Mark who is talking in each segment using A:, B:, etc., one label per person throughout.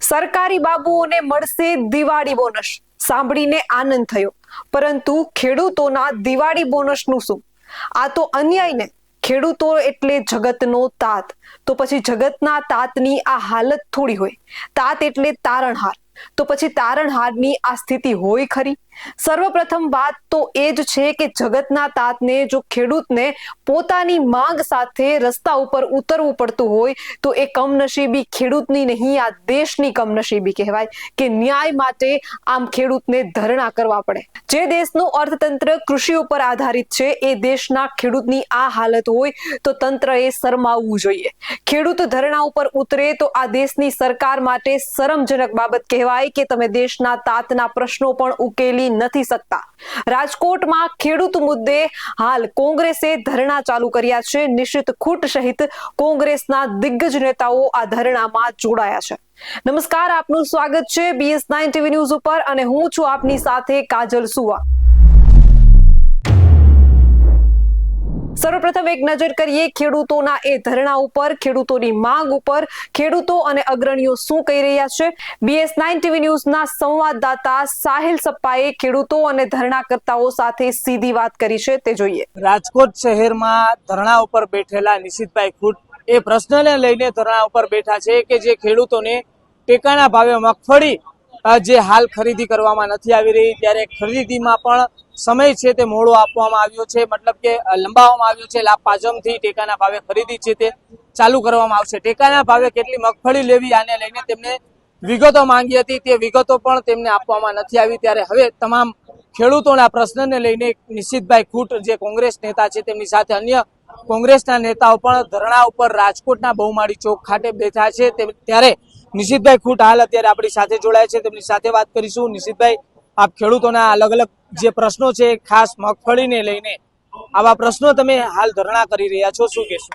A: સરકારી બાબુઓને મળશે દિવાળી બોનસ સાંભળીને આનંદ થયો, પરંતુ ખેડૂતોના દિવાળી બોનસનું શું? આ તો અન્યાય ને. ખેડૂતો એટલે જગતનો તાત, તો પછી જગતના તાતની આ હાલત થોડી હોય. તાત એટલે તારણહાર, તો પછી તારણહારની આ સ્થિતિ હોય ખરી? સર્વપ્રથમ વાત તો એ જ છે કે જગતના તાતને જો ખેડૂતને પોતાની માંગ સાથે રસ્તા ઉપર ઉતરવું પડતું હોય તો એ કમનસીબી ખેડૂતની નહીં, આ દેશની કમનસીબી કહેવાય કે ન્યાય માટે આમ ખેડૂતને ધરણા કરવા પડે. જે દેશનું અર્થતંત્ર કૃષિ ઉપર આધારિત છે એ દેશના ખેડૂતની આ હાલત હોય તો તંત્રએ શરમાવવું જોઈએ. ખેડૂત ધરણા ઉપર ઉતરે તો આ દેશની સરકાર માટે શરમજનક બાબત કહેવાય કે તમે દેશના તાતના પ્રશ્નો પણ ઉકેલી નથી શકતા. રાજકોટમાં ખેડૂત મુદ્દે હાલ કોંગ્રેસે ધરણા ચાલુ કર્યા છે. નિશિત ખૂટ સહિત કોંગ્રેસના દિગ્ગજ નેતાઓ આ ધરણામાં જોડાયા છે. નમસ્કાર, આપનું સ્વાગત છે BS9 TV ન્યૂઝ ઉપર અને હું છું આપની સાથે કાજલ સુવા. સર્વપ્રથમ એક નજર કરીએ ખેડૂતોના એ ધરણા ઉપર, ખેડૂતોની માંગ ઉપર. ખેડૂતો અને અગ્રણીઓ શું કહી રહ્યા છે? BS9 TV ન્યૂઝના સંવાદદાતા સાહિલ સપ્પાએ ખેડૂતો અને ધરણાકર્તાઓ સાથે સીધી વાત કરી છે, તે જોઈએ.
B: રાજકોટ શહેરમાં ધરણા ઉપર બેઠેલા નિશિતભાઈ ખૂટ એ પ્રશ્નને લઈને ધરણા ઉપર બેઠા છે કે જે ખેડૂતોને ટેકાના ભાવે મગફળી જે હાલ ખરીદી કરવામાં નથી આવી રહી, ત્યારે ખરીદીમાં પણ સમય છે તે મોડો આપવામાં આવ્યો છે, મતલબ કે લંબાવવામાં આવ્યો છે. લાભ પાચમથી ટેકાના ભાવે ખરીદી છે તે ચાલુ કરવામાં આવશે. ટેકાના ભાવે કેટલી મગફળી લેવી આને લઈને તેમને વિગતો માંગી હતી, તે વિગતો પણ તેમને આપવામાં નથી આવી. ત્યારે હવે તમામ ખેડૂતોના પ્રશ્નને લઈને નિશિતભાઈ ખૂટ જે કોંગ્રેસ નેતા છે તેમની સાથે અન્ય કોંગ્રેસના નેતાઓ પણ ધરણા ઉપર રાજકોટના બહુમાળી ચોક ખાતે બેઠા છે. ત્યારે નિશિતભાઈ ખૂટ હાલ અત્યારે આપણી સાથે જોડાય છે, તેમની સાથે વાત કરીશું. નિશિતભાઈ, આપ ખેડૂતોના અલગ અલગ જે પ્રશ્નો છે ખાસ મગફળીને લઈને આવા પ્રશ્નો તમે હાલ ધરણા કરી રહ્યા છો, શું કહેશો?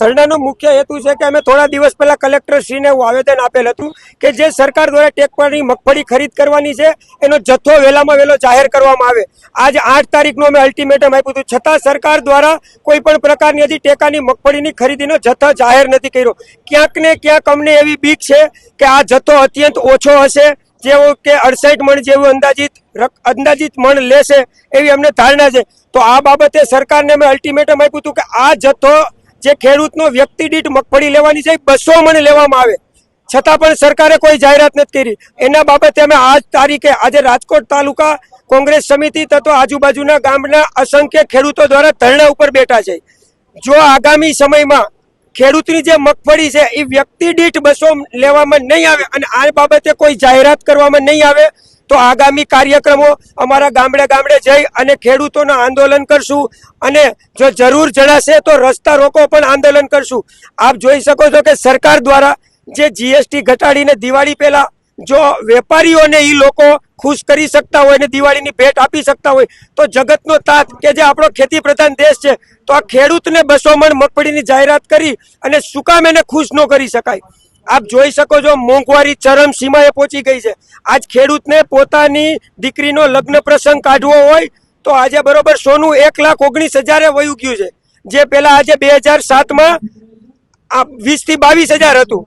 C: ધરણાનો મુખ્ય હેતુ છે કે અમે થોડા દિવસ પહેલા કલેક્ટરશ્રીને આવેદન આપેલ હતું કે જે સરકાર દ્વારા ટેકાની મગફળી ખરીદ કરવાની છે એનો જથ્થો વહેલામાં વહેલો જાહેર કરવામાં આવે. આજ 8 તારીખનું અમે અલ્ટિમેટમ આપ્યું હતું, છતાં સરકાર દ્વારા કોઈ પણ પ્રકારની હજી ટેકાની મગફળીની ખરીદીનો જથ્થો જાહેર નથી કર્યો. ક્યાંક ને ક્યાંક અમને એવી બીક છે કે આ જથ્થો અત્યંત ઓછો હશે, જેવો કે 68 મણ જેવું અંદાજિત મણ લેશે એવી અમને ધારણા છે. તો આ બાબતે સરકારને અમે અલ્ટિમેટમ આપ્યું હતું કે આ જથ્થો જે ખેડૂતનો વ્યક્તિ દીઠ મગફળી લેવાની છે 200 મણ લેવામાં આવે, છતાં પણ સરકારે કોઈ જાહેરાત નથી કરી. એના બાબતે અમે આજે રાજકોટ તાલુકા કોંગ્રેસ સમિતિ તથા આજુબાજુના ગામના અસંખ્ય ખેડૂતો દ્વારા ધરણા ઉપર બેઠા છે. જો આગામી સમયમાં ખેડૂતની જે મગફળી છે એ વ્યક્તિ દીઠ 200 લેવામાં નહીં આવે અને આ બાબતે કોઈ જાહેરાત કરવામાં નહીં આવે તો આગામી કાર્યક્રમો અમારા ગામડે ગામડે જઈ અને ખેડૂતોનું આંદોલન કરશું અને જો જરૂર જણાશે તો રસ્તા રોકો પણ આંદોલન કરશું. આપ જોઈ શકો છો કે સરકાર દ્વારા જે GST ઘટાડીને દિવાળી પહેલા જો વેપારીઓને એ લોકો ખુશ કરી શકતા હોય ને દિવાળીની ભેટ આપી શકતા હોય તો જગતનો તાત કે જે આપણો ખેતી પ્રધાન દેશ છે તો આ ખેડૂતને 200 મણ મગફળીની જાહેરાત કરી અને શું કામ એને ખુશ ન કરી શકાય? આપ જોઈ શકો છો મોંઘવારી ચરમ સીમાએ પહોંચી ગઈ છે. આજ ખેડૂતને પોતાની દીકરીનો લગ્ન પ્રસંગ કાઢવો હોય તો આજે બરોબર સોનું 1,19,000 વયું ગયું છે, જે પેલા આજે 2007માં 20 થી 22,000 હતું.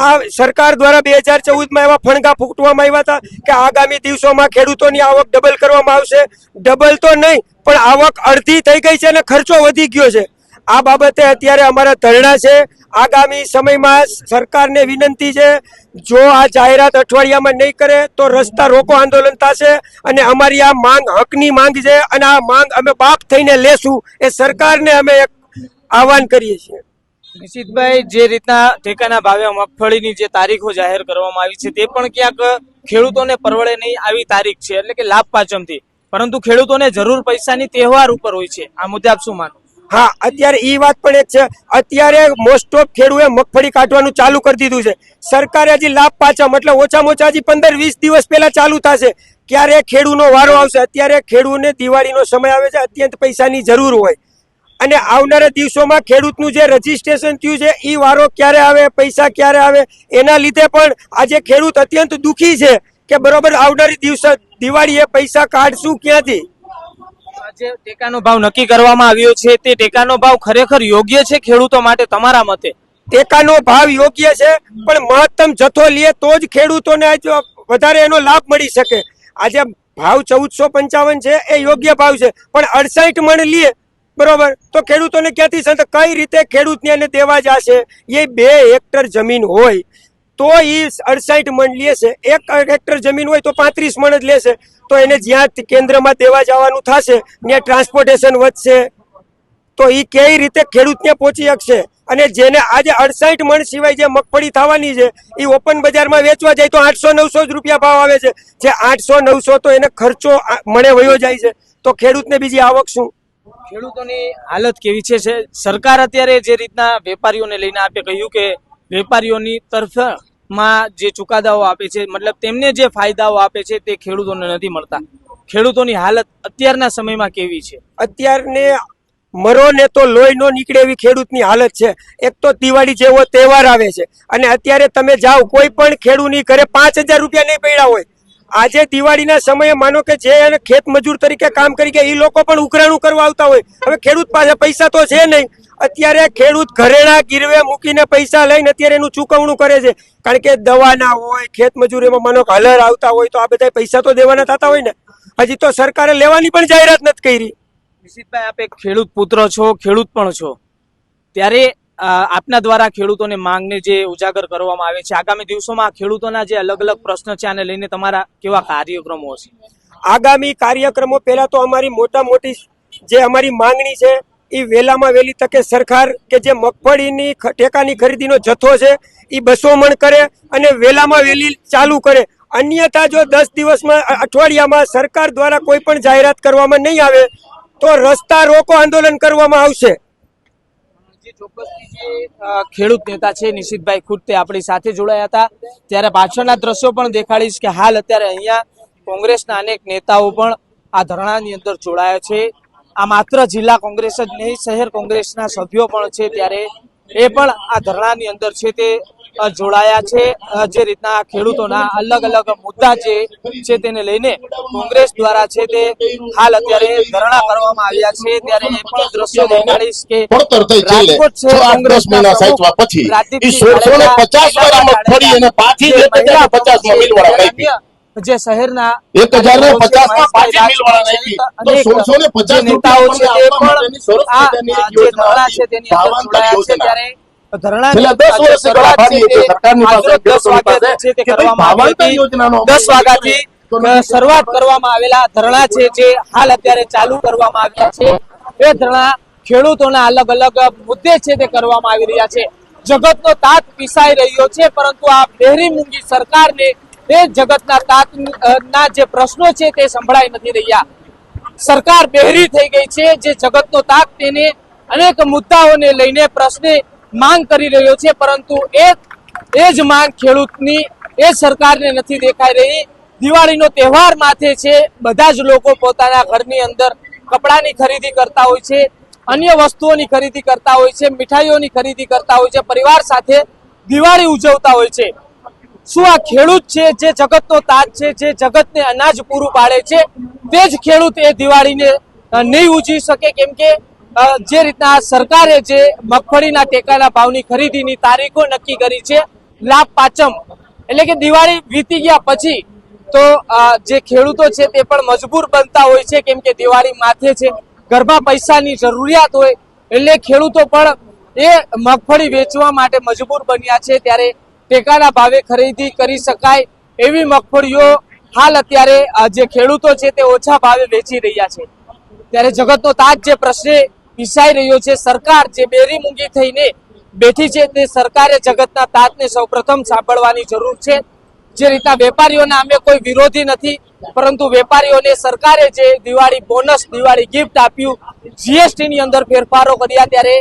C: આ સરકાર દ્વારા 2014માં એવા ફણગા ફૂટવામાં આવ્યા હતા કે આગામી દિવસોમાં ખેડૂતોની આવક ડબલ કરવામાં આવશે. ડબલ તો નહીં પણ આવક અડધી થઈ ગઈ છે અને ખર્ચો વધી ગયો છે. આ બાબતે અત્યારે અમારા ધરણા છે. આગામી સમયમાં સરકારને વિનંતી છે, જો આ જાહેરાત અઠવાડિયામાં નહીં કરે તો રસ્તા રોકો આંદોલન થશે અને અમારી આ માંગ હકની માંગ છે અને આ માંગ અમે બાપ થઈને લેશું એ સરકારને અમે એક આહવાન કરીએ છીએ.
B: નિશિતભાઈ, જે રીતના ટેકાના ભાવે મગફળીની જે તારીખો જાહેર કરવામાં આવી છે તે પણ ક્યાંક ખેડૂતોને પરવડે નહીં આવી તારીખ છે, એટલે કે લાભ પાચમથી, પરંતુ ખેડૂતોને જરૂર પૈસાની તહેવાર ઉપર હોય છે. આ મુદ્દે આપ શું માનો?
C: હા, અત્યારે એ વાત પણ એક છે. અત્યારે મોસ્ટ ઓફ ખેડૂએ મગફળી કાઢવાનું ચાલુ કરી દીધું છે. સરકારે હજી લાભ પાચમ એટલે ઓછામાં ઓછા હજી 15-20 દિવસ પહેલા ચાલુ થશે. ક્યારે ખેડૂનો વારો આવશે? અત્યારે ખેડૂને દિવાળીનો સમય આવે છે, અત્યંત પૈસાની જરૂર હોય અને આવનારા દિવસોમાં ખેડૂતનું જે રજીસ્ટ્રેશન થયું છે એ વારો ક્યારે આવે, પૈસા ક્યારે આવે, એના લીધે પણ આજે ખેડૂત અત્યંત દુઃખી છે કે બરોબર આવનારી દિવસે દિવાળીએ પૈસા કાઢશું ક્યાંથી?
B: જે ટેકાનો ભાવ નક્કી કરવામાં આવ્યો છે તે ટેકાનો ભાવ ખરેખર યોગ્ય છે ખેડૂતો માટે તમારા મતે?
C: ટેકાનો ભાવ યોગ્ય છે, પણ મહત્તમ જથ્થો લે તો જ ખેડૂતોને આજ વધારે એનો લાભ મળી શકે. આજે ભાવ 1455 છે એ યોગ્ય ભાવ છે, પણ 68 મણ લે બરોબર તો ખેડૂતોને ક્યાંથી સંત કઈ રીતે ખેડૂતને એને દેવા જશે? એ 2 હેક્ટર જમીન હોય તો એ 68 મણ લેશે, 1 હેક્ટર જમીન હોય તો 35 મણ જ લેશે. તો એને જ્યાં કેન્દ્રમાં દેવા જવાનું થશે ત્યાં ટ્રાન્સપોર્ટેશન વધશે, તો એ કઈ રીતે ખેડૂતને પહોંચી શકશે? અને જેને આજે 68 મણ સિવાય જે મગફળી થવાની છે એ ઓપન બજારમાં વેચવા જાય તો 800-900 જ રૂપિયા ભાવ આવે છે. જે 800-900 તો એને ખર્ચો મણે વયો જાય છે, તો ખેડૂતને બીજી આવક શું?
B: ખેડૂતોની હાલત કેવી છે? સરકાર અત્યારે જે રીતના વેપારીઓને લઈને આપે કહ્યું કે વેપારીઓની તરફમાં જે ચુકાદાઓ આપે છે, મતલબ તેમને જે ફાયદાઓ આપે છે તે ખેડૂતોને નથી મળતા. ખેડૂતોની હાલત અત્યારના સમયમાં કેવી છે?
C: અત્યારને મરો ને તો લોહી નો નીકળે એવી ખેડૂતની હાલત છે. એક તો દિવાળી જેવો તહેવાર આવે છે અને અત્યારે તમે જાઓ કોઈ પણ ખેડૂતની ઘરે 5000 રૂપિયા નહીં પડ્યા હોય. આજે દિવાળીના સમયે માનો કે જે એને ખેત મજૂર તરીકે કામ કરી ગયા એ લોકો પણ ઉઘરાણું કરવા આવતા હોય. હવે ખેડૂત પાસે પૈસા તો છે નહીં. અત્યારે ખેડૂત ઘરેણા ગીરવે મૂકીને પૈસા લઈને અત્યારે એનું ચૂકવણું કરે છે, કારણ કે દવાના હોય, ખેત મજૂરીમાં માનો કે હલર આવતા હોય તો આ બધા પૈસા તો દેવાના થતા હોય ને. હજી તો સરકારે લેવાની પણ જાહેરાત નથી કરી.
B: નિશિતભાઈ, આપ એક ખેડૂત પુત્ર છો, ખેડૂત પણ છો, ત્યારે આપના દ્વારા ખેડૂતોને માંગને જે ઉજાગર કરવામાં આવે છે, આગામી દિવસોમાં ખેડૂતોના જે અલગ અલગ પ્રશ્ન છે આને લઈને તમારા કેવા કાર્યક્રમો હશે?
C: આગામી કાર્યક્રમો પહેલા તો અમારી મોટી જે અમારી માંગણી છે એ વહેલામાં વહેલી તકે સરકાર કે જે મગફળીની ટેકાની ખરીદીનો જથ્થો છે એ 200 મણ કરે અને વહેલામાં વહેલી ચાલુ કરે. અન્યથા જો 10 દિવસમાં અઠવાડિયામાં સરકાર દ્વારા કોઈ પણ જાહેરાત કરવામાં નહીં આવે તો રસ્તા રોકો આંદોલન કરવામાં આવશે.
B: જે ચોક્કસથી જે ખેડૂત નેતા છે નિશિતભાઈ ખુદ તે આપણી સાથે જોડાયા હતા. ત્યારે પાછળના દ્રશ્યો પણ દેખાડીશ કે હાલ અત્યારે અહીંયા કોંગ્રેસના અનેક નેતાઓ પણ આ ધરણાની અંદર જોડાયા છે. આ માત્ર જિલ્લા કોંગ્રેસ જ નહીં, શહેર કોંગ્રેસના સભ્યો પણ છે, ત્યારે એ પણ આ ધરણાની અંદર છે તે જોડાયા છે. જે રીતના ખેડૂતોના અલગ અલગ મુદ્દા જે છે તેને લઈને કોંગ્રેસ દ્વારા છે તે હાલ અત્યારે ધરણા કરવામાં આવ્યા છે. ત્યારે એ પણ દ્રશ્યો દેખાડીશ કે રાજકોટ છે કોંગ્રેસના પ્રમુખ જે શહેરના 1050 માં જે નેતાઓ છે તે પણ આ જે ધરણા છે તેની અંદર જોડાયા છે. ત્યારે ધરણાની શરૂઆત છે તે 10 વાગ્યાથી છે તે કરવામાં આવી હતી. 10 વાગ્યાથી શરૂઆત કરવામાં આવેલા ધરણા છે જે હાલ અત્યારે ચાલુ કરવામાં આવ્યા છે. એ ધરણા ખેડૂતોના અલગ અલગ મુદ્દે છે તે કરવામાં આવી રહ્યા છે. જગતનો તાત પીસાઈ રહ્યો છે, પરંતુ આ બહેરી મૂંગી સરકારને તે જગતના તાતના જે પ્રશ્નો છે તે સંભળાઈ નથી રહ્યા. સરકાર બહેરી થઈ ગઈ છે. જે જગતનો તાત તેને અનેક મુદ્દાઓને લઈને પ્રશ્ને માંગ કરી રહ્યો છે, પરંતુ એ જ માંગ ખેડૂતની એ સરકારને નથી દેખાઈ રહી. દિવાળીનો તહેવાર માથે છે, બધા જ લોકો પોતાના ઘરની અંદર કપડાની ખરીદી કરતા હોય છે, અન્ય વસ્તુઓની ખરીદી કરતા હોય છે, મીઠાઈઓની ખરીદી કરતા હોય છે, પરિવાર સાથે દિવાળી ઉજવતા હોય છે. શું આ ખેડૂત છે જે જગતનો તાજ છે, જે જગતને અનાજ પૂરું પાડે છે, તે જ ખેડૂત એ દિવાળીને નહીં ઉજવી શકે? કેમ કે જે રીતના સરકારે જે મગફળીના ટેકાના ભાવની ખરીદીની તારીખો નક્કી કરી છે, લાભ પાંચમ એટલે કે દિવાળી વીતી ગયા પછી, તો જે ખેડૂતો છે તે પણ મજબૂર બનતા હોય છે. કેમ કે દિવાળી માથે છે, ઘરમાં પૈસાની જરૂરિયાત હોય એટલે ખેડૂતો પણ એ મગફળી વેચવા માટે મજબૂર બન્યા છે. ત્યારે ટેકાના ભાવે ખરીદી કરી શકાય એવી મગફળીઓ હાલ અત્યારે જે ખેડૂતો છે તે ઓછા ભાવે વેચી રહ્યા છે. ત્યારે જગતનો તાજ જે પ્રશ્ને પીસાઈ રહ્યો છે, સરકાર જે બેરી મૂંગી થઈને બેઠી છે, તે સરકારે જગતના તાજને સૌપ્રથમ સાંભળવાની જરૂર છે. જે રીતના વેપારીઓના અમે કોઈ વિરોધી નથી, પરંતુ વેપારીઓને સરકારે જે દિવાળી બોનસ, દિવાળી ગિફ્ટ આપ્યું, જીએસટી ની અંદર ફેરફારો કર્યા, ત્યારે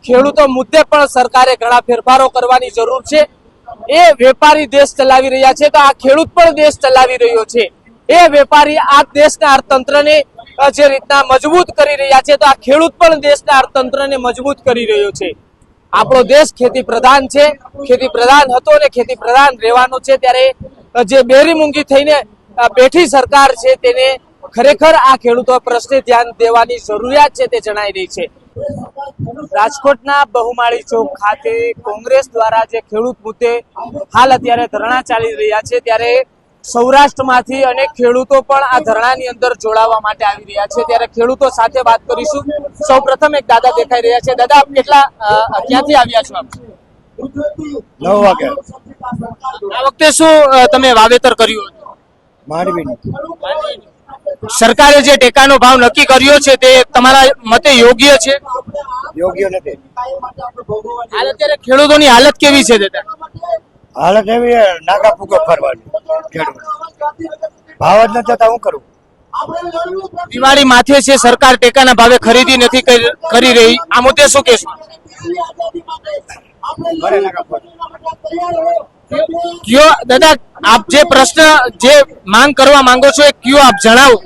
B: ખેડૂતો મુદ્દે પણ સરકારે ઘણા ફેરફારો કરવાની જરૂર છે. એ વેપારી દેશ ચલાવી રહ્યા છે તો આ ખેડૂત પણ દેશ ચલાવી રહ્યો છે. એ વેપારી આ દેશના અર્થતંત્રને જે રીતના મજબૂત કરી રહ્યા છે, તો આ ખેડૂત પણ દેશના અર્થતંત્રને મજબૂત કરી રહ્યો છે. આપણો દેશ ખેતી પ્રધાન છે, ખેતી પ્રધાન હતો અને ખેતી પ્રધાન રહેવાનો છે. ત્યારે જે બેરી મૂંગી થઈને બેઠી સરકાર છે તેને ખરેખર આ ખેડૂતો પ્રશ્ને ધ્યાન દેવાની જરૂરિયાત છે તે જણાઈ રહી છે. રાજકોટના બહુમાળી ચોક ખાતે કોંગ્રેસ દ્વારા જે ખેડૂત મુદ્દે હાલ અત્યારે ધરણા ચાલી રહ્યા છે, ત્યારે સૌરાષ્ટ્રમાંથી અનેક ખેડૂતો પણ આ ધરણાની અંદર જોડાવા માટે આવી રહ્યા છે. ત્યારે ખેડૂતો સાથે વાત કરીશું. સૌપ્રથમ એક દાદા દેખાઈ રહ્યા છે. દાદા, આપ ક્યાંથી આવ્યા છો? આપ
D: 9 વાગે
B: આ વખતે શું તમે વાવેતર કર્યું હતું?
D: માંડવી
B: સરકારે જે ટેકાનો ભાવ નક્કી કર્યો છે તે તમારા મતે યોગ્ય છે?
D: યોગ્ય નથી.
B: હાલ અત્યારે ખેડૂતોની હાલત કેવી છે દાદા?
D: હાલત એવી છે, નાગા ફૂગો ફરવાની ખેડૂત ભાવ જ નથી થતા. હું કરું?
B: દિવાળી માથે છે, સરકાર ટેકાના ભાવે ખરીદી નથી કરી રહી. આ મુદ્દે શું કહેશો?
D: ભલે નાગા ફૂગ.
B: કયો દાદા, આપ જે પ્રશ્ન જે માંગ કરવા માંગો છો એ કયો આપ જણાવો.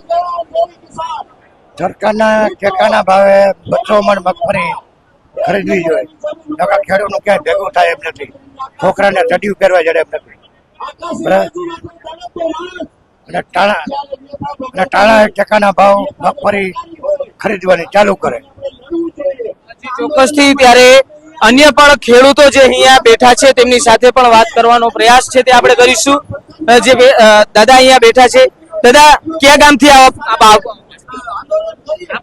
D: સરકારના ટેકાના ભાવે 200 મણ મગફળી ખરીદવી જોઈએ. નકા ખેડૂતનું ક્યાંય ભેગું થાય એમ નથી. છોકરાને ચડિયું પહેરવા જડે એમ નથી. બરાબર? અને ટાણા ટેકાના ભાવ મગફળી ખરીદવાની ચાલુ કરે.
B: ચોક્કસથી ત્યારે અન્ય પણ ખેડૂતો જે અહીંયા બેઠા છે તેમની સાથે પણ વાત કરવાનો પ્રયાસ છે તે આપણે કરીશું. જે દાદા અહીંયા બેઠા છે, દાદા કયા ગામથી આપ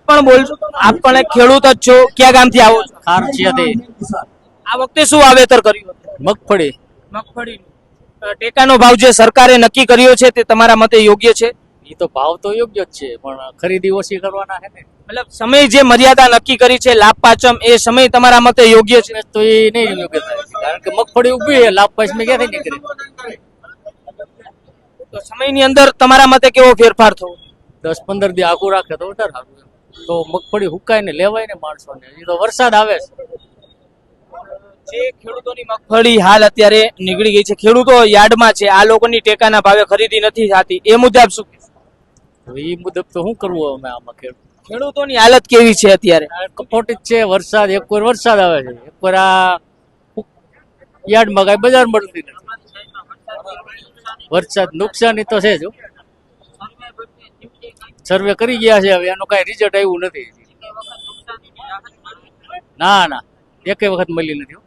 B: પણ બોલજો. આપ પણ એક ખેડૂત જ છો, કયા ગામથી આવો છો?
E: ખારચિયાથી
B: આ વખતે શું વાવેતર કર્યું?
E: મગફળી.
B: મગફળી. ટેકાનો ભાવ જે સરકારે નક્કી કર્યો છે તે તમારા મતે યોગ્ય છે?
E: એ તો ભાવ તો યોગ્ય જ છે, પણ ખરીદી ઓછી કરવાના છે ને.
B: મતલબ સમય જે મર્યાદા નક્કી કરી છે લાભ પાચમ, એ સમય તમારા મતે યોગ્ય છે?
E: તો એ નહીં યોગ્ય થાય, કારણ કે મગફળી ઉભી છે, લાભ પાછમાં ક્યાંથી નીકળે?
B: તો સમયની અંદર તમારા મતે કેવો ફેરફાર થવો?
E: 10-15 દી આગું રાખે તો વધારે સારું. તો મગફળી હુકાય ને લેવાય ને માણસોને. એ તો વરસાદ આવે છે.
B: જે ખેડૂતોની મગફળી હાલ અત્યારે નીકળી ગઈ છે, ખેડૂતો યાર્ડમાં છે, આ લોકોની ટેકાના ભાવે ખરીદી નથી થતી, એ મુદ્દે આપ શું કહેશો?
E: એ મુજબ તો શું કરવું અમે આમાં?
B: ખેડૂતોની હાલત કેવી છે અત્યારે?
E: કપોટી જ છે. વરસાદ એક વાર વરસાદ આવે છે, એક વાર આ યાર્ડમાં કઈ બજાર મળતી નથી. વરસાદ નુકસાની તો છે જ. સર્વે કરી ગયા છે, હવે એનું કઈ રિઝલ્ટ આવ્યું નથી. ના ના, એકે વખત મળી નથી.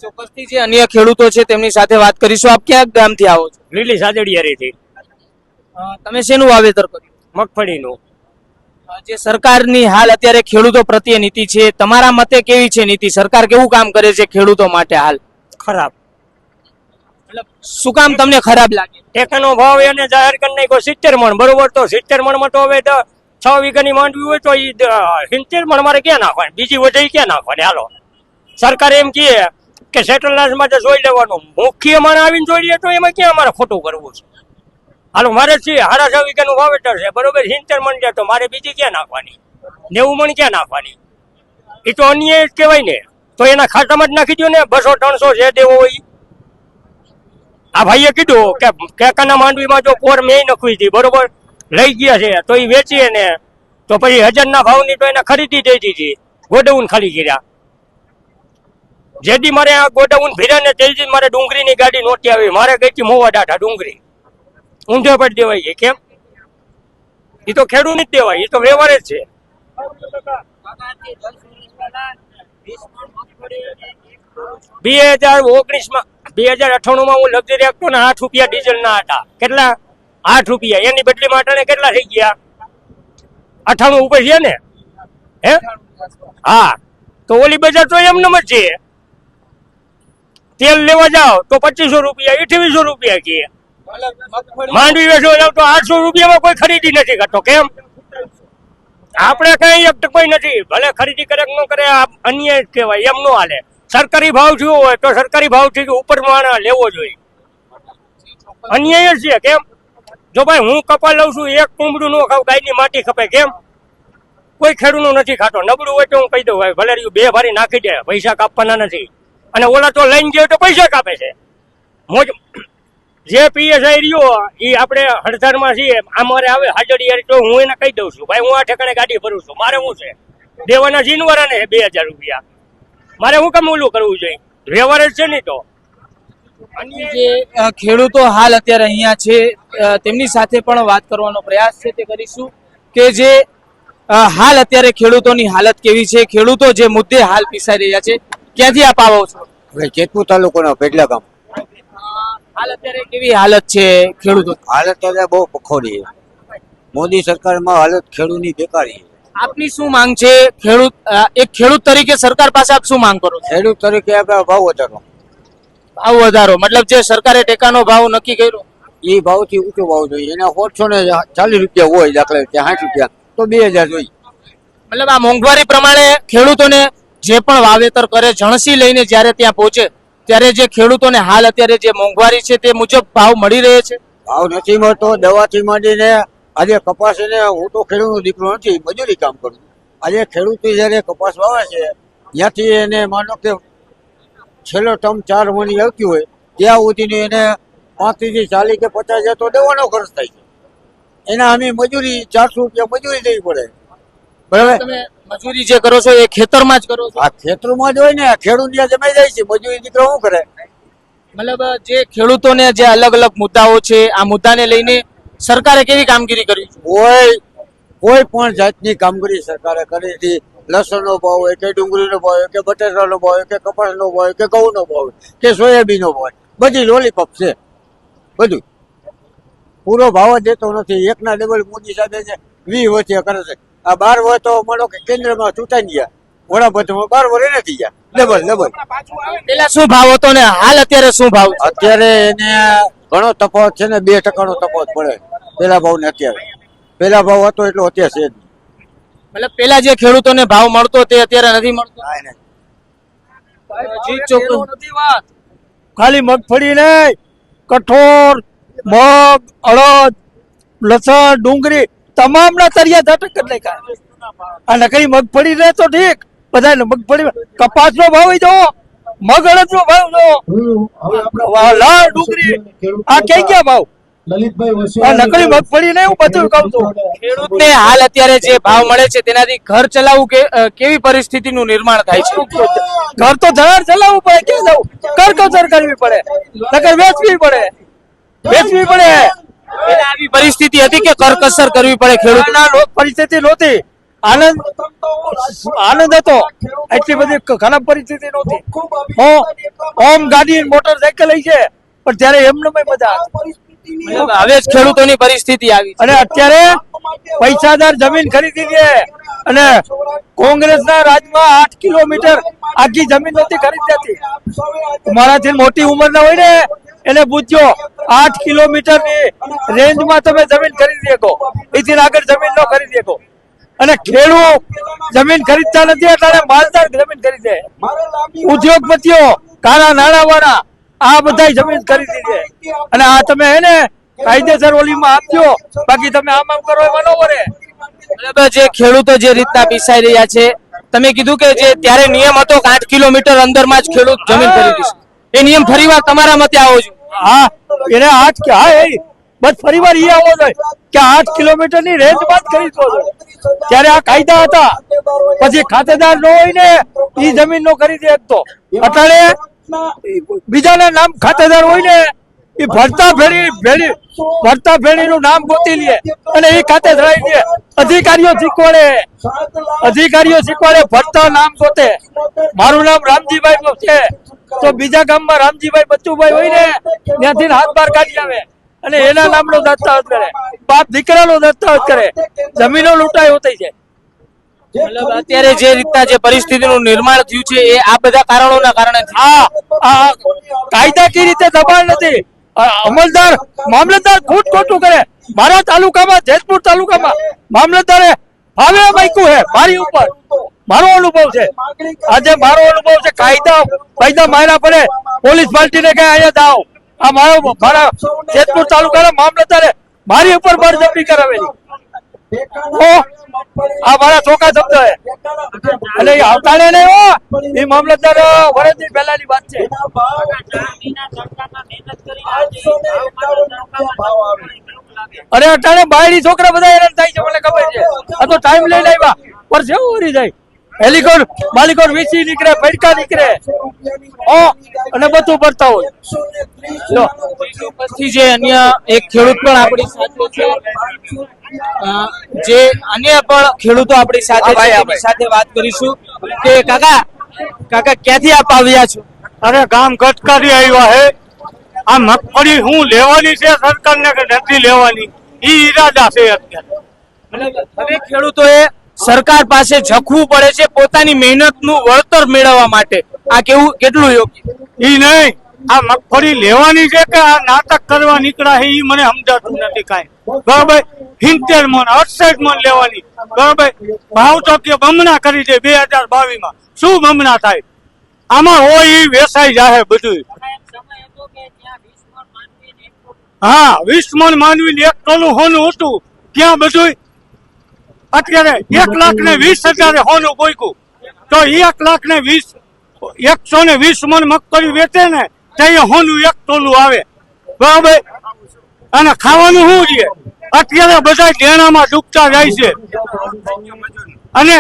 B: ચોક્કસથી જે અન્ય ખેડૂતો છે તેમની સાથે વાત કરીશું. આપ ક્યાં ગામથી આવો છો?
C: લીલી સાદડિયારીથી
B: તમે શેનું વાવેતર કર્યું?
C: મગફળીનું.
B: જે સરકારની હાલ અત્યારે ખેડૂતો પ્રત્યે નીતિ છે, તમારા મતે કેવી છે નીતિ? સરકાર કેવું કામ કરે છે ખેડૂતો માટે હાલ?
C: ખરાબ.
B: મતલબ શું કામ તમને ખરાબ લાગે?
C: ટેકાનો ભાવ એને જાહેર કરી નાખ્યો 70 મણ, બરોબર? તો 70 મણમાં તો હવે 6 વીઘાની માંડવી હોય તો 70 મણ મારે ક્યાં નાખવાની? બીજી વધે ક્યાં નાખવાની? હાલો, સરકાર એમ કહે કે સેટલમેન્ટ માટે જોઈ લેવાનું, મુખ્ય માણ આવીને જોઈ લે તો એમાં ક્યાં અમારે ખોટું કરવું છે? હાલો, મારે છે 6.5 વીઘાનું વાવેતર છે, બરોબર? 70 મણ છે તો મારે બીજી ક્યાં નાખવાની? 90 મણ ક્યાં નાખવાની? એ તો અન્ય જ કહેવાય ને. તો એના ખાતામાં જ નાખી દો ને. 200-300 જે દેવો હોય. આ ભાઈએ કીધું કે ટેકાના માંડવીમાં જો પોર મેં નખવી હતી, બરોબર, લઈ ગયા છે તો એ વેચીએ ને તો પછી 1000 ભાવની તો એને ખરીદી દઈ દીધી. ગોડાઉન ખાલી કર્યા. જેથી મારે આ ગોડાઉન ભર્યા ને તેથી મારે ડુંગળીની ગાડી નહોતી આવી. મારે ગઈ હતી મોવા ડાઠા ડુંગળી ઊંધે પર દેવાઈ ગઈ. કેમ? એ તો ખેડૂત જ દેવાય, એ તો વ્યવહાર જ છે. 2019માં 2098માં હું લક્ઝરી આપતો ને 8 રૂપિયા ડીઝલ ના હતા. કેટલા? 8 રૂપિયા. એની બદલી માટે કેટલા થઈ ગયા? 98 ઉપર છે ને? હે? હા, તો ઓલી બજાર તો એમનેમ જ છે. તેલ લેવા જાઓ તો 2500 રૂપિયા, 2800 રૂપિયા કે માંડવી વેચવા જાવ તો 800 રૂપિયામાં કોઈ ખરીદી નથી કરતો. કેમ? આપણે કઈ એક કોઈ નથી. ભલે ખરીદી કરે ન કરે, અન્ય જ કહેવાય. એમ નો હાલે. સરકારી ભાવ જોવો હોય તો સરકારી ભાવથી ઉપર માણસ લેવો જોઈએ. અન્યાય જ છે. કેમ? જો ભાઈ હું કપા લઉં છું, એક કુંબડું નો ખાવ, ગાયની માટી ખપે. કેમ? કોઈ ખેડૂતનું નથી ખાતો. નબળું હોય તો હું કહી દઉં, ભલે 2 ભારી નાખી દે, પૈસા કાપવાના નથી. અને ઓલા તો લઈને ગયો તો પૈસા કાપે છે. મોજ જે પીએસઆઈ રહ્યો એ આપણે હડતાળમાં છીએ, અમારે આવે હાજરી તો હું એને કહી દઉં છું, ભાઈ હું આ ઠેકાણે ગાડી ભરું છું, મારે શું છે દેવાના જીનવારાને 2000 રૂપિયા, મારે શું કામ ઓલું કરવું જોઈએ? વ્યવહાર જ છે નહીં તો.
B: જે ખેડૂતો હાલ અત્યારે અહીંયા છે તેમની સાથે પણ વાત કરવાનો પ્રયાસ છે તે કરીશું કે જે હાલ અત્યારે ખેડૂતોની હાલત કેવી છે, ખેડૂતો જે મુદ્દે હાલ પીસાઈ રહ્યા છે, ક્યાંથી આપ આવો છો?
F: હવે જેતપુર તાલુકાનો પેટલા ગામ.
B: હાલ અત્યારે કેવી હાલત છે ખેડૂતો?
F: હાલત અત્યારે બહુ પખોડી છે. મોદી સરકારમાં હાલત ખેડૂતની બેકારી છે.
B: આપની શું માંગ છે? એક ખેડૂત તરીકે સરકાર પાસે આપ શું માંગ કરો છો?
F: ખેડૂત તરીકે આપણે ભાવ વધારો,
B: ભાવ વધારો મતલબ જે સરકારે ટેકાનો ભાવ નક્કી કર્યો
F: એ ભાવથી ઊંચો ભાવ જોઈએ. એના 440 રૂપિયા હોય, દાખલા 60 રૂપિયા તો 2000 જોઈએ.
B: મતલબ આ મોંઘવારી પ્રમાણે ખેડૂતોને જે પણ વાવેતર કરે જણસી લઈને જ્યારે ત્યાં પહોંચે ત્યારે જે ખેડૂતોને હાલ અત્યારે જે મોંઘવારી છે તે મુજબ ભાવ મળી રહે છે?
F: ભાવ નથી મળતો. દવાથી માંડીને આજે કપાસ એને, હું તો ખેડૂતનો દીકરો નથી, મજૂરી કામ કરું. આજે ખેડૂત જયારે કપાસ વાવે છે ત્યાંથી એને માનો કે છેલ્લો ટર્મ 4 મહિને આવતી હોય ત્યાં સુધીની એને 35 થી 40 કે 50 હજાર તો દવાનો ખર્ચ થાય છે. એના અમે મજૂરી 400 રૂપિયા મજૂરી દેવી પડે. બરાબર?
B: તમે મજૂરી જે કરો છો એ ખેતરમાં જ કરો છો?
F: આ ખેતરમાં જ હોય ને, ખેડૂત ત્યાં જમાઈ જાય છે, મજૂરી દીકરો શું કરે?
B: મતલબ જે ખેડૂતોને જે અલગ અલગ મુદ્દાઓ છે આ મુદ્દાને લઈને સરકારે કેવી કામગીરી કરી છે?
F: કોઈ પણ જાતની કામગીરી સરકારે કરી હતી. લસણનો ભાવ હોય કે ડુંગળીનો ભાવ હોય કે બટાટાનો ભાવ હોય કે કપાસનો ભાવ હોય કે ઘઉંનો ભાવ હોય કે સોયાબીનનો ભાવ હોય, બધી લોલીપોપ છે. બધું પૂરો ભાવ જ દેતો નથી. એકના ડબલ મોદી સાથે છે 20 વર્ષે કરે છે. આ 12 વર્ષ તો માનો કે કેન્દ્રમાં ચૂંટાઈ ગયા, વડાપ્રધાન 12 વર્ષ નથી ગયા. ડબલ
B: પેલા શું ભાવ હતો ને હાલ અત્યારે શું ભાવ છે?
F: અત્યારે એને ઘણો તફાવત છે ને, 2% નો તફાવત પડે પેલા ભાવ ને અત્યારે. પેલા ભાવ હતો એટલો અત્યારે છે જ નહીં.
B: મતલબ પેલા જે ખેડૂતોને ભાવ મળતો તે અત્યારે નથી મળતો. જી ચોક્કસ.
C: ખાલી મગફળી નહીં, કઠોળ, મગ, અડદ, લસણ, ડુંગળી તમામના તરિયા ઝટક કરી નાખ્યા. આ નકરી મગફળી રહે તો ઠીક, બધા મગફળી કપાસનો ભાવ જો, મગ અડદનો ભાવ જો, લાલ ડુંગળી આ કઈ ગયા ભાવ? આ નકલી મગફળી નહીં, હું બધું કહું છું.
B: ખેડૂતને હાલ અત્યારે જે ભાવ મળે છે તેનાથી ઘર ચલાવવું કેવી પરિસ્થિતિનું નિર્માણ થાય છે?
C: ઘર તો ધરાર ચલાવવું પડે, ક્યાં જવું? કરકસર કરવી પડે, નકર વેચવી પડે.
B: પેલા આવી પરિસ્થિતિ હતી કે કરકસર કરવી પડે ખેડૂત?
C: પરિસ્થિતિ નહોતી, આનંદ હતો. એટલી બધી ખરાબ પરિસ્થિતિ નહોતી. ઓમ ગાડી મોટરસાયકલ લઈ છે પણ ત્યારે એમને મજા હતી.
B: મતલબ હવે જ ખેડૂતોની પરિસ્થિતિ આવી છે.
C: અને અત્યારે પૈસાદાર જમીન ખરીદી છે અને કોંગ્રેસના રાજમાં 8 કિલોમીટર આખી જમીન નહોતી ખરીદાતી. મારાથી મોટી ઉંમરના હોય ને એને પૂછજો, 8 કિલોમીટર ની રેન્જમાં તમે જમીન ખરીદી શકો, એથી આગળ જમીન ન ખરીદી શકો. અને ખેડૂત જમીન ખરીદતા નથી, એટલે માલદાર જમીન ખરીદે. ઉદ્યોગપતિઓ, કાળા નાણાવાળા આ બધા જમીન ખરીદી છે. અને આ તમે હે ને કાયદેસર ઓલીમાં આપજો, બાકી તમે આમ કરો એમાં ન વરે.
B: બરાબર. જે ખેડૂતો જે રીતના પીસાઈ રહ્યા છે, તમે કીધું કે જે ત્યારે નિયમ હતો કે 8 કિલોમીટર અંદરમાં જ ખેડૂત જમીન ખરીદી છે, એ નિયમ ફરીવાર તમારા મતે આવો જોઈએ?
C: હા, એને 8 કે હા એ બસ ફરીવાર ઈ આવવો જોઈએ કે 8 કિલોમીટર ની રેન્જ માં જ ખરીદવો જોઈએ. ત્યારે આ કાયદા હતા. પછી ખાતેદાર ન હોય ને ઈ જમીન નો ખરીદી શકતો. અત્યારે બીજાના નામ ખાતેદાર હોય ને એ ભરતા ફેરી નું નામ ગોતી લે અને એ ખાતે ધરાઈ દે. અધિકારીઓ શીખવાડે ભરતા નામ ગોતે. મારું નામ રામજીભાઈ છે તો બીજા ગામમાં રામજીભાઈ બચ્ચુભાઈ હોય ને ત્યાંથી હાથ બાર કાઢી આવે અને એના નામનો દસ્તાવેજ કરે, બાપ દીકરાનો દસ્તાવેજ કરે. જમીનો લૂંટાઈ હોતી છે.
B: મતલબ અત્યારે જે રીતના જે પરિસ્થિતિનું નિર્માણ થયું છે એ આ બધા કારણોના કારણે
C: આ કાયદાકીય રીતે દબાણ નથી. અમલદાર મામલતદાર ખોટું કરે. મારા તાલુકામાં, જેતપુર તાલુકામાં મામલતદારે ભાવે માગ્યું છે મારી ઉપર. મારો અનુભવ છે, આજે મારો અનુભવ છે. કાયદા માર્યા પડે પોલીસ પાર્ટીને કઈ અહીંયા દાવ. આ મારા જેતપુર તાલુકાના મામલતદારે મારી ઉપર બળજબરી કરાવેલી. આ મારા ચોખ્ખા શબ્દ છે. એટલે એ આવતાડે નહીં હો, એ મામલતદાર વર્ષથી પહેલાની વાત છે. અરે અટાણે બાયડી છોકરા બધા હેરાન થાય છે, મને ખબર છે. આ તો ટાઈમ લઈને આવ્યા પર છે ઉરી જાય. હેલિકોર માલિકોર વીસી નીકળે, ફડકા નીકળે અને બધું ભરતા હોય.
B: પછી જે અન્ય એક ખેડૂત પણ આપણી સાથે છે, જે અન્ય પણ ખેડૂતો આપણી સાથે છે તેમની સાથે વાત કરીશું કે કાકા ક્યાંથી આપ આવ્યા છો?
G: અરે ગામ ગટકારી આવ્યા હે. આ મગફળી હું લેવાની છે સરકારને કે નથી લેવાની ઈ ઈરાદા છે અત્યારે.
B: મતલબ હવે ખેડૂતોએ સરકાર પાસે ઝખવું પડે છે પોતાની મહેનતનું વળતર મેળવવા માટે. આ કેવું કેટલું યોગ્ય?
G: ઈ નહીં, આ મગફળી લેવાની છે કે આ નાટક કરવા નીકળ્યા છે ઈ મને સમજાતું નથી કાંઈ. બરાબર, 70 મણ 68 મણ લેવાની. બરાબર, ભાવ તો કે બમણા કરી દે 2022 માં. શું બમણા થાય? આમાં હોય ઈ વેસાઈ જાહે બધું. હા, 20 મણ માનવીને 1 તોલું હોનું હતું ત્યાં બધું અત્યારે 1,20,000 હોનું બોયકું તો 1,20,120 મણ મગફળી વેચે ને ત્યાં હોનું 1 તોલું આવે. બરાબર, અને ખાવાનું શું છે અત્યારે બધા દેણામાં ડૂબતા જાય છે અને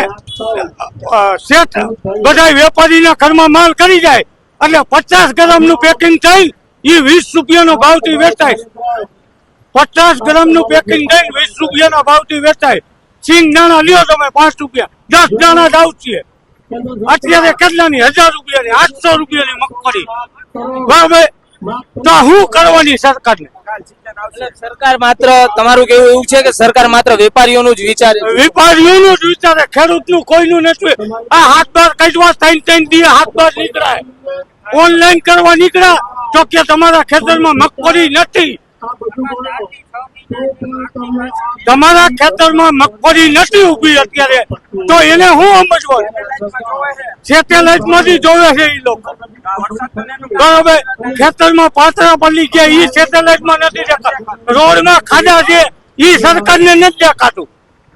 G: શેઠ બધા વેપારીના ઘરમાં માલ કરી જાય એટલે 50 ગ્રામનું પેકિંગ થઈ એ 20 રૂપિયાનો ભાવથી વેચાય. 50 ગ્રામનું પેકિંગ થઈ 20 રૂપિયાના ભાવથી વેચાય. સિંગ દાણા લ્યો તમે 5 રૂપિયા, 10 દાણા દાવ છે અત્યારે કેટલાની 1000 રૂપિયાની 800 રૂપિયાની મગફળી. બરાબર, તો શું કરવાની સરકારને?
B: સરકાર માત્ર તમારું કેવું એવું છે કે સરકાર માત્ર વેપારીઓનું જ વિચારે?
G: વેપારીઓનું જ વિચારે, ખેડૂતનું કોઈનું નથી. આ હાથ બાર કાઢવા 3 દી હાથ બાર નીકળાય, ઓનલાઈન કરવા નીકળ્યા તો કે તમારા ખેતરમાં મગફળી નથી, તમારા ખેતરમાં મગફળી નથી ઉભી અત્યારે તો એને શું સમજવાનું? સેટેલાઇટ માંથી જોવે છે એ લોકો. બરાબર, ખેતરમાં પાથરા પડી ગયા એ સેટેલાઇટ માં નથી દેખાતું, રોડમાં ખાડા છે એ સરકારને નથી દેખાતું.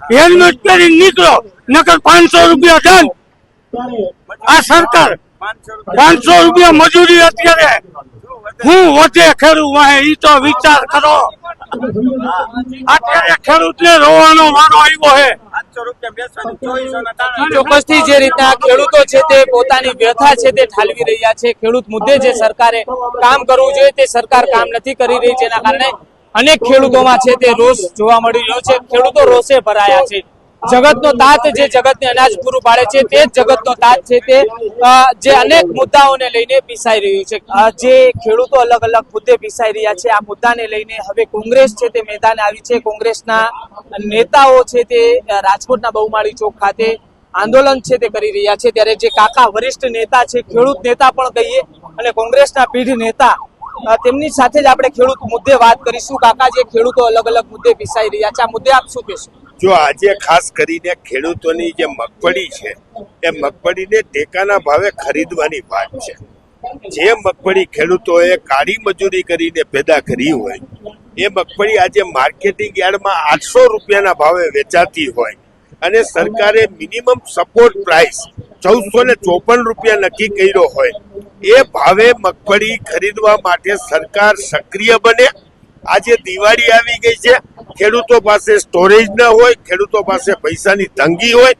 G: હેલ્મેટ પહેરીને નીકળો નકર 500 રૂપિયા દંડ. આ સરકાર 500 રૂપિયા મજૂરી અત્યારે હું વધે ખેડૂત વાહે ઈ તો વિચાર કરો. અત્યારે ખેડૂતને રોવાનો વારો આવ્યો છે.
B: ચોક્કસથી જે રીતના ખેડૂતો છે તે પોતાની વ્યથા છે તે ઠાલવી રહ્યા છે. ખેડૂત મુદ્દે જે સરકારે કામ કરવું જોઈએ તે સરકાર કામ નથી કરી રહી, જેના કારણે અનેક ખેડૂતોમાં છે તે રોષ જોવા મળી રહ્યો છે. ખેડૂતો રોષે ભરાયા છે. જગતનો તાત જે જગતને અનાજ પૂરું પાડે છે તે જ જગતનો તાત છે તે જે અનેક મુદ્દાઓને લઈને પીસાઈ રહ્યું છે. જે ખેડૂતો અલગ અલગ મુદ્દે પીસાઈ રહ્યા છે આ મુદ્દાને લઈને હવે કોંગ્રેસ છે તે મેદાને આવી છે. કોંગ્રેસના નેતાઓ છે તે રાજકોટના બહુમાળી ચોક ખાતે આંદોલન છે તે કરી રહ્યા છે. ત્યારે જે કાકા વરિષ્ઠ નેતા છે, ખેડૂત નેતા પણ કહીએ અને કોંગ્રેસના પીઢ નેતા, તેમની સાથે જ આપણે ખેડૂત મુદ્દે વાત કરીશું. કાકા, જે ખેડૂતો અલગ અલગ મુદ્દે પીસાઈ રહ્યા છે આ મુદ્દે આપ શું કહેશો?
H: જો આજે ખાસ કરીને ખેડૂતોની જે મગફળી છે એ મગફળીને ટેકાના ભાવે ખરીદવાની વાત છે. જે મગફળી ખેડૂતોએ કાળી મજૂરી કરીને પેદા કરી હોય એ મગફળી આજે માર્કેટિંગ યાર્ડમાં 800 રૂપિયાના ભાવે વેચાતી હોય અને સરકારે મિનિમમ સપોર્ટ પ્રાઇસ 1454 રૂપિયા નક્કી કર્યો હોય એ ભાવે મગફળી ખરીદવા માટે સરકાર સક્રિય બને. આજે દિવાળી આવી ગઈ છે, ખેડૂતો પાસે સ્ટોરેજ ન હોય, ખેડૂતો પાસે પૈસાની તંગી હોય,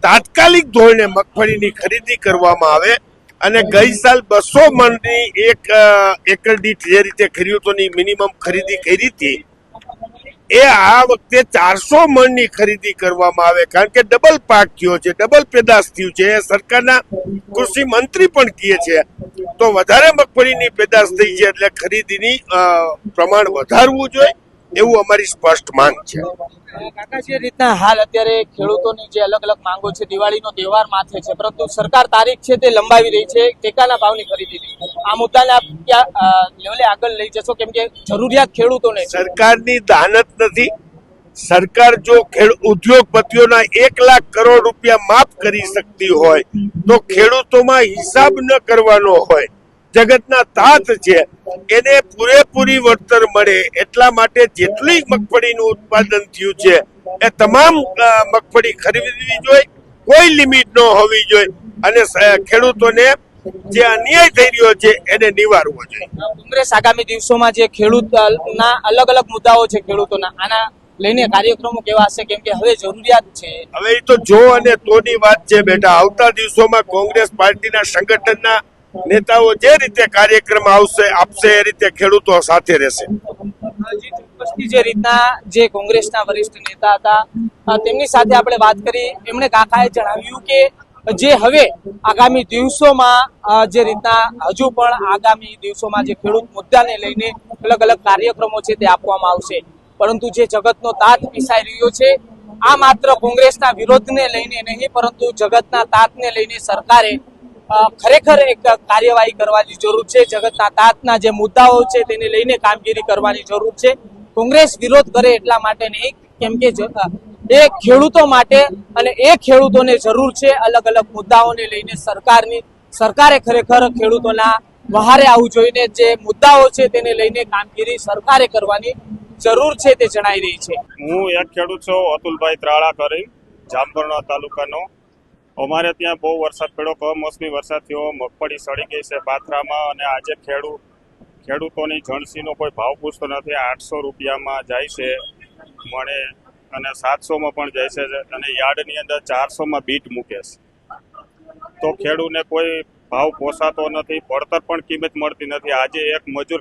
H: તાત્કાલિક ધોરણે મગફળીની ખરીદી કરવામાં આવે અને ગઈ સાલ 200 મણની એક એકર દીઠ જે રીતે ખેડૂતોની મિનિમમ ખરીદી કરી હતી એ આ વખતે 400 મણની ખરીદી કરવામાં આવે, કારણ કે ડબલ પાક થયો છે, ડબલ પેદાશ થયું છે. સરકારના કૃષિ મંત્રી પણ કહે છે તો વધારે મગફળીની પેદાશ થઈ છે એટલે ખરીદીની પ્રમાણ વધારવું જોઈએ એવું અમારી સ્પષ્ટ માંગ છે.
B: કાકા, જે રીતના હાલ અત્યારે ખેડૂતોની જે અલગ અલગ માંગો છે, દિવાળીનો તહેવાર માથે છે પરંતુ સરકાર તારીખ છે તે લંબાવી રહી છે ટેકાના ભાવની ખરીદીની. આ મુદ્દાને આપ ક્યાં લેવલે આગળ લઈ જશો? કેમ કે જરૂરિયાત ખેડૂતોને
H: સરકારની દાનત નથી. સરકાર જો ઉદ્યોગપતિઓના 1 લાખ કરોડ રૂપિયા માફ કરી શકતી હોય તો ખેડૂતોમાં હિસાબ ન કરવાનો હોય. જગતના તાત છે એને પૂરેપૂરી વળતર મળે એટલા માટે જેટલી મગફળીનું ઉત્પાદન થયું છે એ તમામ મગફળી ખરીદવી જોઈએ, કોઈ લિમિટ ન હોવી જોઈએ અને ખેડૂતોને જે અન્યાય થઈ રહ્યો છે એને નિવારવો જોઈએ.
B: કોંગ્રેસ આગામી દિવસોમાં જે ખેડૂતના અલગ અલગ મુદ્દાઓ છે ખેડૂતોના, આના લઈને કાર્યક્રમો કેવા હશે? કેમ કે હવે જરૂરિયાત છે.
H: હવે એ તો જો અને તોની વાત છે બેટા. આવતા દિવસોમાં કોંગ્રેસ પાર્ટીના સંગઠનના નેતાઓ જે રીતે કાર્યક્રમ આપશે એ રીતે ખેડૂતો સાથે રહેશે.
B: દિવસથી જે રીતના જે કોંગ્રેસના વરિષ્ઠ નેતા હતા તેમની સાથે આપણે વાત કરી, એમણે કાકાએ જણાવ્યું કે જે હવે આગામી દિવસોમાં જે રીતના હજુ પણ આગામી દિવસોમાં જે ખેડૂત મુદ્દાને લઈને અલગ અલગ કાર્યક્રમો છે તે આપવામાં આવશે, પરંતુ જે જગતનો તાત પીસાઈ રહ્યો છે આ માત્ર કોંગ્રેસના વિરોધને લઈને નહીં પરંતુ જગતના તાતને લઈને સરકારે ખરેખર એક કાર્યવાહી કરવાની જરૂર છે. જગતના તાતના જે મુદ્દાઓ છે તેને લઈને કામગીરી કરવાની જરૂર છે. કોંગ્રેસ વિરોધ કરે એટલા માટે નહીં, કેમ કે એ ખેડૂતો માટે અને એ ખેડૂતોને જરૂર છે અલગ અલગ મુદ્દાઓને લઈને સરકારે ખરેખર ખેડૂતોના વહારે આવવું જોઈએ. જે મુદ્દાઓ છે તેને લઈને કામગીરી સરકારે કરવાની જરૂર છે તે જણાઈ રહી છે.
I: હું એક ખેડૂત છું, અતુલભાઈ ત્રાળા કરી, જામકરણા તાલુકાનો. અમારે ત્યાં બહુ વરસાદ પડ્યો, કમોસમી વરસાદ થયો, મગફળી સડી ગઈ છે પાથરામાં, અને આજે ખેડૂતોની જણસીનો કોઈ ભાવ પૂછતો નથી. 800 રૂપિયામાં જાય છે મણે અને 700માં પણ જાય છે, અને યાર્ડની અંદર 400માં બીટ મૂકે છે. તો ખેડૂતને કોઈ ભાવ પોસાતો નથી, પડતર પણ કિંમત મળતી નથી. આજે એક મજૂર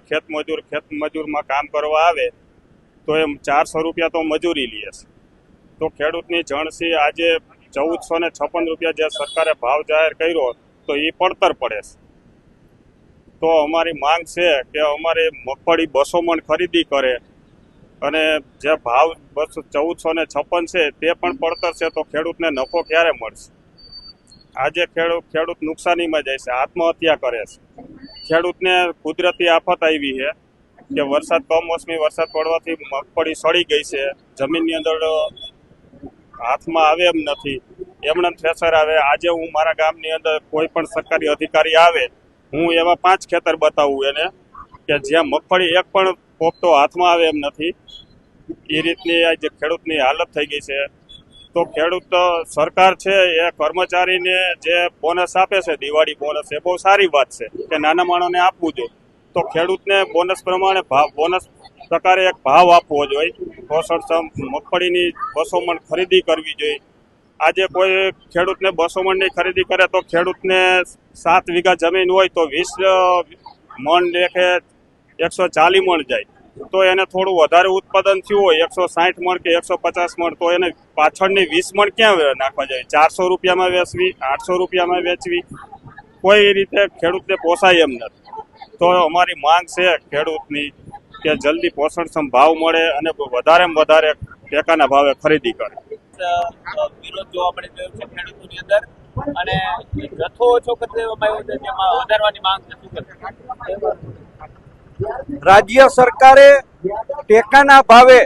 I: ખેતમજૂરમાં કામ કરવા આવે તો એમ 400 રૂપિયા તો મજૂરી લે છે. તો ખેડૂતની જણસી આજે 1456 રૂપિયા જે સરકારે ભાવ જાહેર કર્યો તો એ પડતર પડે છે. તો અમારી માંગ છે કે અમારી મગફળી 200 મણ ખરીદી કરે, અને જે ભાવ 1456 છે તે પણ પડતર છે. તો ખેડૂતને નફો ક્યારે મળશે? આજે ખેડૂત નુકસાનીમાં જાય છે, આત્મહત્યા કરે છે. ખેડૂતને કુદરતી આફત આવી છે કે વરસાદ કમોસમી વરસાદ પડવાથી મગફળી સડી ગઈ છે, જમીનની અંદર હાથમાં આવે એમ નથી, એમણે થ્રેસર આવે. આજે હું મારા ગામની અંદર કોઈ પણ સરકારી અધિકારી આવે, હું એવા 5 ખેતર બતાવું એને કે જ્યાં મગફળી એક પણ પોપતો હાથમાં આવે એમ નથી. એ રીતની આજે ખેડૂતની હાલત થઈ ગઈ છે. તો ખેડૂત સરકાર છે એ કર્મચારીને જે બોનસ આપે છે, દિવાળી બોનસ, એ બહુ સારી વાત છે કે નાના માણસોને આપવું જોઈએ. તો ખેડૂતને બોનસ પ્રમાણે બોનસ પ્રકારે એક ભાવ આપવો જોઈએ. પોષણક્ષમ મગફળીની 200 મણ ખરીદી કરવી જોઈએ. આજે કોઈ ખેડૂતને 200 મણની ખરીદી કરે તો ખેડૂતને 7 વીઘા જમીન હોય તો 20 મણ લેખે 140 મણ જાય. તો એને થોડું વધારે ઉત્પાદન થયું હોય 160 મણ કે 150 મણ, તો એને પાછળની 20 મણ ક્યાં નાખવા જાય? 400 રૂપિયામાં વેચવી, 800 રૂપિયામાં વેચવી, કોઈ રીતે ખેડૂતને પોસાય એમ નથી. તો અમારી માંગ છે ખેડૂતની કે જલ્દી પોષણક્ષમ ભાવ મળે અને વધારેમાં વધારે ટેકાના ભાવે ખરીદી કરે.
B: વિરોધ જોવા મળી રહ્યો છે ખેડૂતોની અંદર, અને જથ્થો ઓછો કરી દેવામાં આવ્યો છે, તેમાં વધારવાની માંગ નથી કરતી.
F: રાજ્ય સરકારે ટેકાના ભાવે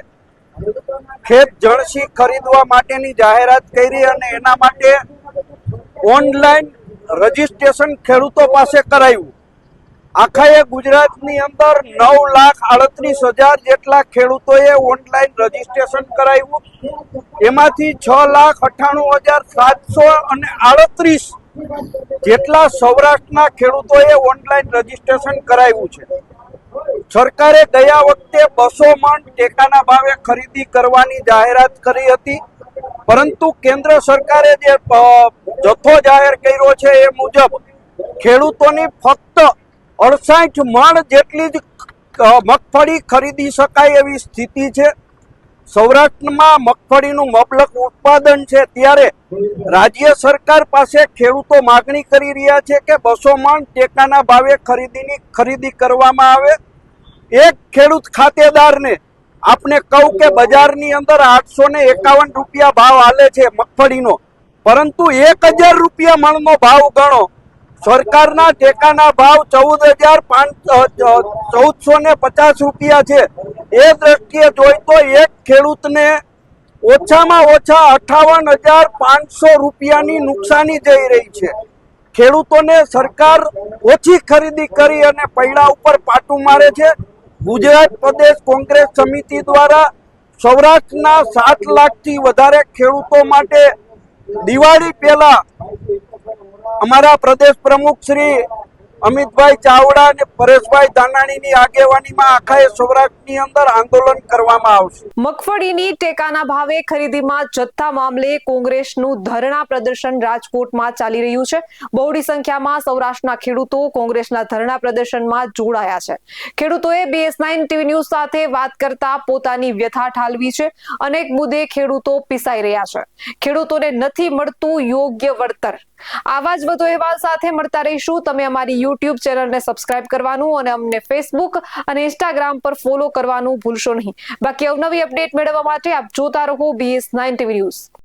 F: ખેત જણસી ખરીદવા માટેની જાહેરાત કરી, અને એના માટે ઓનલાઈન રજીસ્ટ્રેશન ખેડૂતો પાસે કરાયું. આખા ગુજરાતની અંદર 9,38,000 જેટલા ખેડૂતોએ ઓનલાઈન રજીસ્ટ્રેશન કરાવ્યું. એમાંથી 6,98,738 જેટલા સૌરાષ્ટ્રના ખેડૂતોએ ઓનલાઈન રજીસ્ટ્રેશન કરાવ્યું છે. સરકારે ગયા વખતે 200 મણ ટેકાના ભાવે ખરીદી કરવાની જાહેરાત કરી હતી, પરંતુ કેન્દ્ર સરકારે જે જથ્થો જાહેર કર્યો છે એ મુજબ ખેડૂતોની ફક્ત 68 મણ જેટલી જ મગફળી ખરીદી શકાય એવી સ્થિતિ છે. સૌરાષ્ટ્રમાં મગફળીનું મબલક ઉત્પાદન છે, ત્યારે રાજ્ય સરકાર પાસે ખેડૂતો માગણી કરી રહ્યા છે કે 200 મણ ટેકાના ભાવે ખરીદી કરવામાં આવે. એક ખેડૂત ખાતેદારને આપણે કહું કે બજારની અંદર 851 રૂપિયા ભાવ હાલે છે મગફળીનો, પરંતુ 1000 રૂપિયા મણનો ભાવ ગણો. સરકારના ટેકાના ભાવ 14,50 રૂપિયા છે. એ દ્રષ્ટિએ જોઈ તો એક ખેડૂતને ઓછામાં ઓછા 58,500 રૂપિયાની નુકસાની જઈ રહી છે. ખેડૂતોને સરકાર ઓછી ખરીદી કરી અને પૈડા ઉપર પાટું મારે છે. ગુજરાત પ્રદેશ કોંગ્રેસ સમિતિ દ્વારા સૌરાષ્ટ્રના 7 લાખથી વધારે ખેડૂતો માટે દિવાળી પહેલા અમારા પ્રદેશ પ્રમુખ શ્રી
G: અમિતભાઈ ચાવડા અને પરેશભાઈ ધાનાણીની આગેવાનીમાં આખા સૌરાષ્ટ્રની અંદર આંદોલન કરવામાં આવશે.
A: મગફળીની ટેકાના ભાવે ખરીદીમાં જથ્થા મામલે કોંગ્રેસનું ધરણા પ્રદર્શન રાજકોટમાં ચાલી રહ્યું છે. બહોળી સંખ્યામાં સૌરાષ્ટ્રના ખેડૂતો કોંગ્રેસના ધરણા પ્રદર્શનમાં જોડાયા છે. ખેડૂતોએ BS9 TV ન્યૂઝ સાથે વાત કરતા પોતાની વ્યથા ઠાલવી છે. અનેક મુદ્દે ખેડૂતો પીસાઈ રહ્યા છે. ખેડૂતોને નથી મળતું યોગ્ય વળતર. આવા જ વધુ અહેવાલ સાથે મળતા રહીશું. તમે અમારી YouTube ચેનલને સબસ્ક્રાઇબ કરવાનું અને અમને Facebook અને Instagram પર ફોલો કરવાનું ભૂલશો નહીં. બાકી અવનવી અપડેટ મેળવવા માટે આપ જોતા રહો BS9 TV ન્યૂઝ.